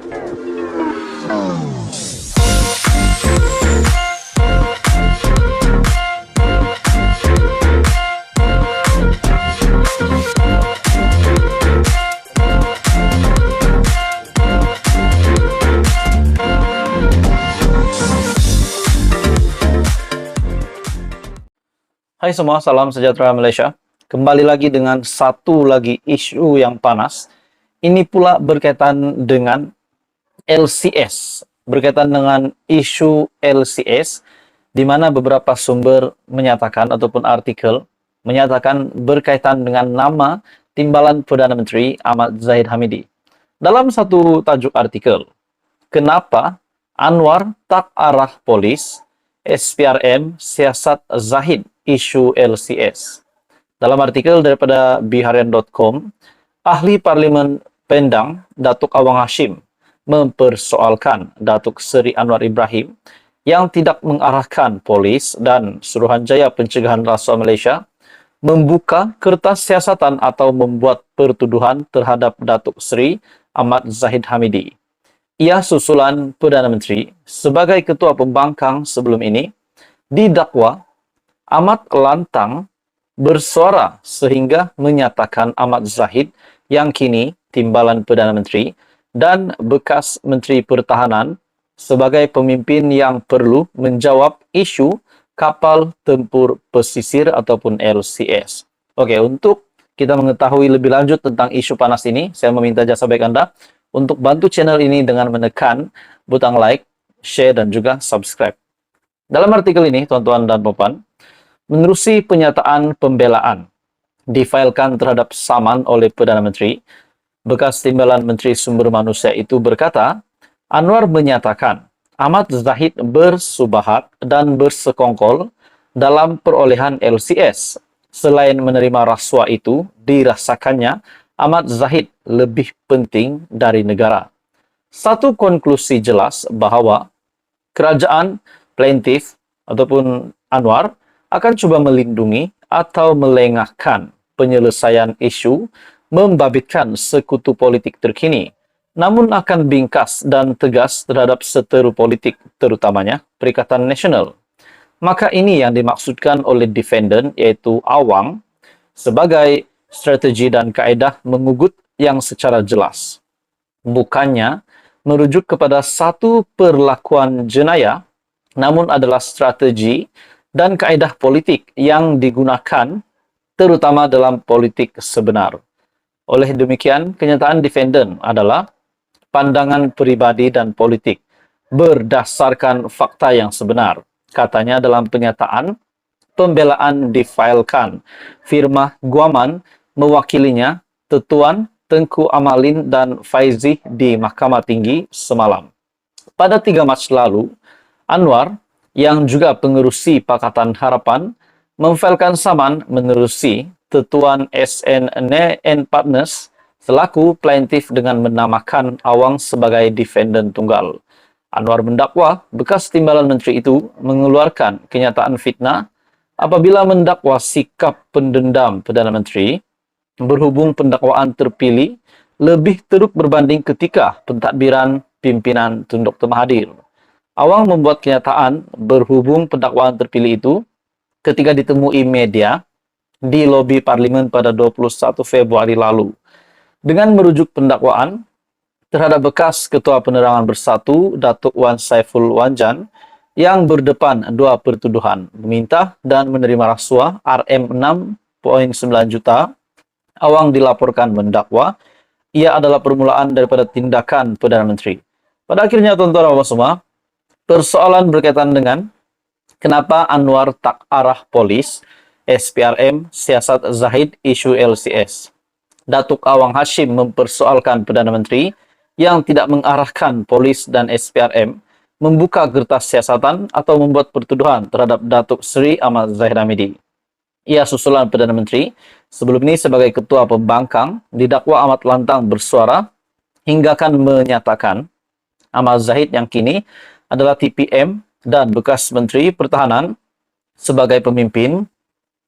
Hai semua, salam sejahtera Malaysia. Kembali lagi dengan satu lagi isu yang panas. Ini pula berkaitan dengan LCS. Berkaitan dengan isu LCS, di mana beberapa sumber menyatakan ataupun artikel menyatakan berkaitan dengan nama Timbalan Perdana Menteri Ahmad Zahid Hamidi. Dalam satu tajuk artikel, kenapa Anwar tak arah polis, SPRM siasat Zahid isu LCS. Dalam artikel daripada biharian.com, ahli Parlimen Pendang, Datuk Awang Hashim, mempersoalkan Datuk Seri Anwar Ibrahim yang tidak mengarahkan polis dan Suruhanjaya Pencegahan Rasuah Malaysia membuka kertas siasatan atau membuat pertuduhan terhadap Datuk Seri Ahmad Zahid Hamidi. Ia susulan Perdana Menteri sebagai Ketua Pembangkang sebelum ini didakwa amat lantang bersuara sehingga menyatakan Ahmad Zahid yang kini Timbalan Perdana Menteri dan bekas Menteri Pertahanan sebagai pemimpin yang perlu menjawab isu kapal tempur pesisir ataupun LCS. Okey, untuk kita mengetahui lebih lanjut tentang isu panas ini, saya meminta jasa baik anda untuk bantu channel ini dengan menekan butang like, share dan juga subscribe. Dalam artikel ini, tuan-tuan dan puan, menerusi pernyataan pembelaan difailkan terhadap saman oleh Perdana Menteri, bekas Timbalan Menteri Sumber Manusia itu berkata, Anwar menyatakan Ahmad Zahid bersubahat dan bersekongkol dalam perolehan LCS. Selain menerima rasuah itu, dirasakannya Ahmad Zahid lebih penting dari negara. Satu konklusi jelas bahawa kerajaan plaintiff ataupun Anwar akan cuba melindungi atau melengahkan penyelesaian isu membabitkan sekutu politik terkini, namun akan bingkas dan tegas terhadap seteru politik, terutamanya Perikatan Nasional. Maka ini yang dimaksudkan oleh defendant, iaitu Awang, sebagai strategi dan kaedah mengugut yang secara jelas. Bukannya merujuk kepada satu perlakuan jenayah, namun adalah strategi dan kaedah politik yang digunakan terutama dalam politik sebenar. Oleh demikian, kenyataan defendant adalah pandangan peribadi dan politik berdasarkan fakta yang sebenar. Katanya dalam pernyataan, pembelaan difailkan. Firma Guaman mewakilinya Tetuan Tengku Amalin dan Faizi di Mahkamah Tinggi semalam. Pada 3 Mac lalu, Anwar yang juga pengerusi Pakatan Harapan memfailkan saman menerusi Tetuan SN Partners selaku plaintiff dengan menamakan Awang sebagai defendant tunggal. Anwar mendakwa bekas Timbalan Menteri itu mengeluarkan kenyataan fitnah apabila mendakwa sikap pendendam Perdana Menteri berhubung pendakwaan terpilih lebih teruk berbanding ketika pentadbiran pimpinan Tun Dr. Mahathir. Awang membuat kenyataan berhubung pendakwaan terpilih itu ketika ditemui media di lobi Parlimen pada 21 Februari lalu. Dengan merujuk pendakwaan terhadap bekas Ketua Penerangan Bersatu Datuk Wan Saiful Wanjan yang berdepan 2 pertuduhan meminta dan menerima rasuah RM6.9 juta, Awang dilaporkan mendakwa ia adalah permulaan daripada tindakan Perdana Menteri. Pada akhirnya, tuan-tuan dan puan semua, persoalan berkaitan dengan kenapa Anwar tak arah polis, SPRM siasat Zahid isu LCS. Datuk Awang Hashim mempersoalkan Perdana Menteri yang tidak mengarahkan polis dan SPRM membuka kertas siasatan atau membuat pertuduhan terhadap Datuk Seri Ahmad Zahid Hamidi. Ia susulan Perdana Menteri sebelum ini sebagai Ketua Pembangkang didakwa amat lantang bersuara hinggakan menyatakan Ahmad Zahid yang kini adalah TPM dan bekas Menteri Pertahanan sebagai pemimpin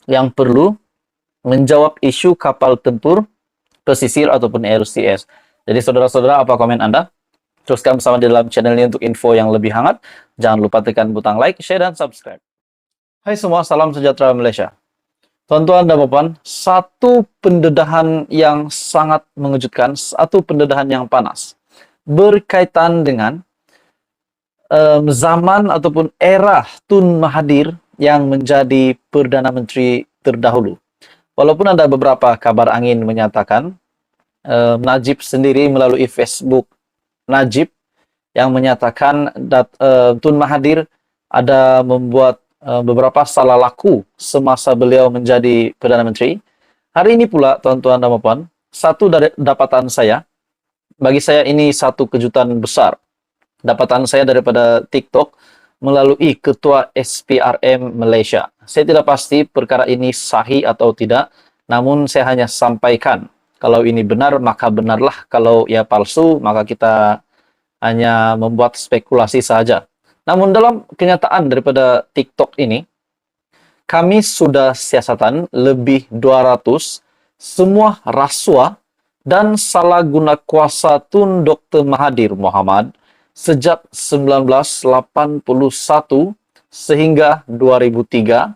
yang perlu menjawab isu kapal tempur pesisir ataupun LCS. Jadi saudara-saudara, apa komen anda? Teruskan bersama di dalam channel ini untuk info yang lebih hangat. Jangan lupa tekan butang like, share, dan subscribe. Hai semua, salam sejahtera Malaysia. Tuan-tuan dan puan, satu pendedahan yang sangat mengejutkan, satu pendedahan yang panas, berkaitan dengan zaman ataupun era Tun Mahathir yang menjadi Perdana Menteri terdahulu. Walaupun ada beberapa kabar angin menyatakan, Najib sendiri melalui Facebook Najib yang menyatakan Tun Mahathir ada membuat beberapa salah laku semasa beliau menjadi Perdana Menteri. Hari ini pula, tuan-tuan dan puan, satu dari dapatan saya, bagi saya ini satu kejutan besar. Dapatan saya daripada TikTok melalui Ketua SPRM Malaysia. Saya tidak pasti perkara ini sahih atau tidak, namun saya hanya sampaikan. Kalau ini benar, maka benarlah. Kalau ia palsu, maka kita hanya membuat spekulasi saja. Namun dalam kenyataan daripada TikTok ini, kami sudah siasatan lebih 200 semua rasuah dan salah guna kuasa Tun Dr. Mahathir Mohamad sejak 1981 sehingga 2003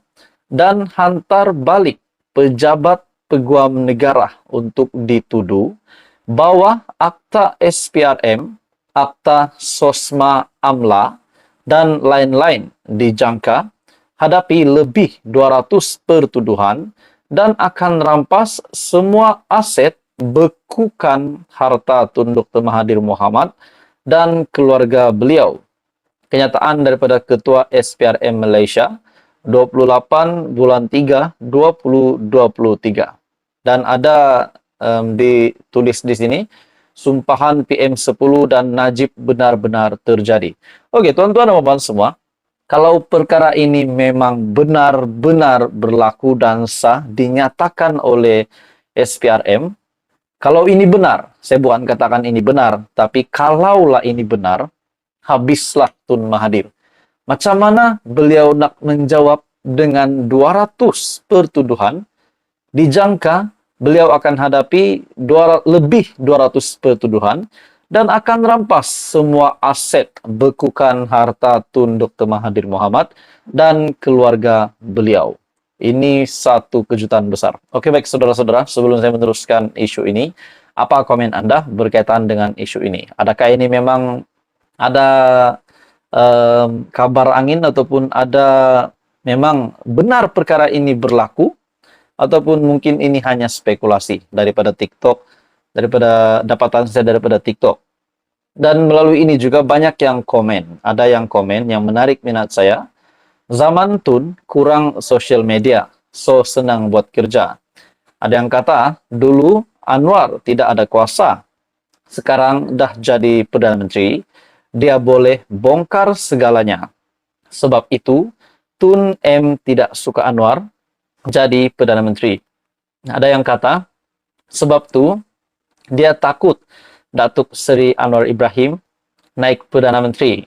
dan hantar balik pejabat peguam negara untuk dituduh bahwa Akta SPRM, Akta Sosma Amla, dan lain-lain dijangka hadapi lebih 200 pertuduhan dan akan rampas semua aset bekukan harta Tun Dr. Mahathir Mohamad dan keluarga beliau. Kenyataan daripada Ketua SPRM Malaysia 28 bulan 3 2023. Dan ada ditulis di sini, sumpahan PM10 dan Najib benar-benar terjadi. Oke, tuan-tuan dan puan semua, kalau perkara ini memang benar-benar berlaku dan sah, dinyatakan oleh SPRM, kalau ini benar, saya bukan katakan ini benar, tapi kalaulah ini benar, habislah Tun Mahathir. Macam mana beliau nak menjawab dengan 200 pertuduhan, dijangka beliau akan hadapi lebih 200 pertuduhan dan akan rampas semua aset bekukan harta Tun Dr. Mahathir Mohamad dan keluarga beliau. Ini satu kejutan besar. Oke, baik saudara-saudara, sebelum saya meneruskan isu ini, apa komen Anda berkaitan dengan isu ini? Adakah ini memang ada kabar angin ataupun ada memang benar perkara ini berlaku? Ataupun mungkin ini hanya spekulasi daripada TikTok, daripada dapatan saya daripada TikTok. Dan melalui ini juga banyak yang komen. Ada yang komen yang menarik minat saya. Zaman Tun kurang social media, so senang buat kerja. Ada yang kata, dulu Anwar tidak ada kuasa. Sekarang dah jadi Perdana Menteri, dia boleh bongkar segalanya. Sebab itu, Tun M tidak suka Anwar jadi Perdana Menteri. Ada yang kata, sebab tu dia takut Datuk Seri Anwar Ibrahim naik Perdana Menteri.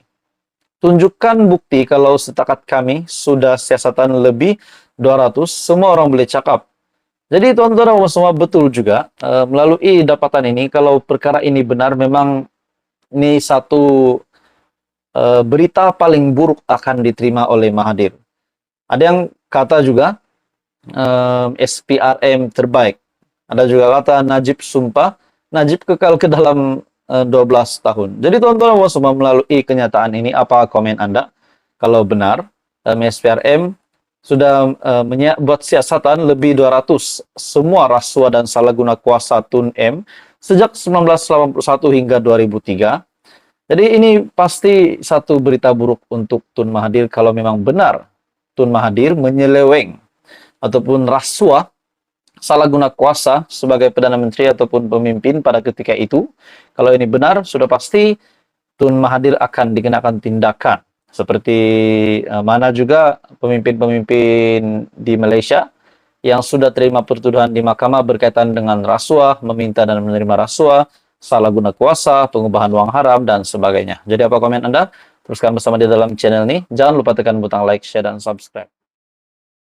Tunjukkan bukti kalau setakat kami sudah siasatan lebih 200, semua orang boleh cakap. Jadi tuan-tuan dan semua betul juga, melalui dapatan ini, kalau perkara ini benar, memang ini satu berita paling buruk akan diterima oleh Mahathir. Ada yang kata juga, SPRM terbaik. Ada juga kata Najib sumpah, Najib kekal ke dalam 12 tahun. Jadi tuan-tuan semua melalui kenyataan ini, apa komen Anda? Kalau benar, SPRM sudah buat siasatan lebih 200 semua rasuah dan salah guna kuasa Tun M sejak 1981 hingga 2003. Jadi ini pasti satu berita buruk untuk Tun Mahathir kalau memang benar Tun Mahathir menyeleweng ataupun rasuah, salah guna kuasa sebagai Perdana Menteri ataupun pemimpin pada ketika itu. Kalau ini benar, sudah pasti Tun Mahathir akan dikenakan tindakan. Seperti mana juga pemimpin-pemimpin di Malaysia yang sudah terima pertuduhan di mahkamah berkaitan dengan rasuah, meminta dan menerima rasuah, salah guna kuasa, pengubahan wang haram, dan sebagainya. Jadi apa komen Anda? Teruskan bersama di dalam channel ini. Jangan lupa tekan butang like, share, dan subscribe.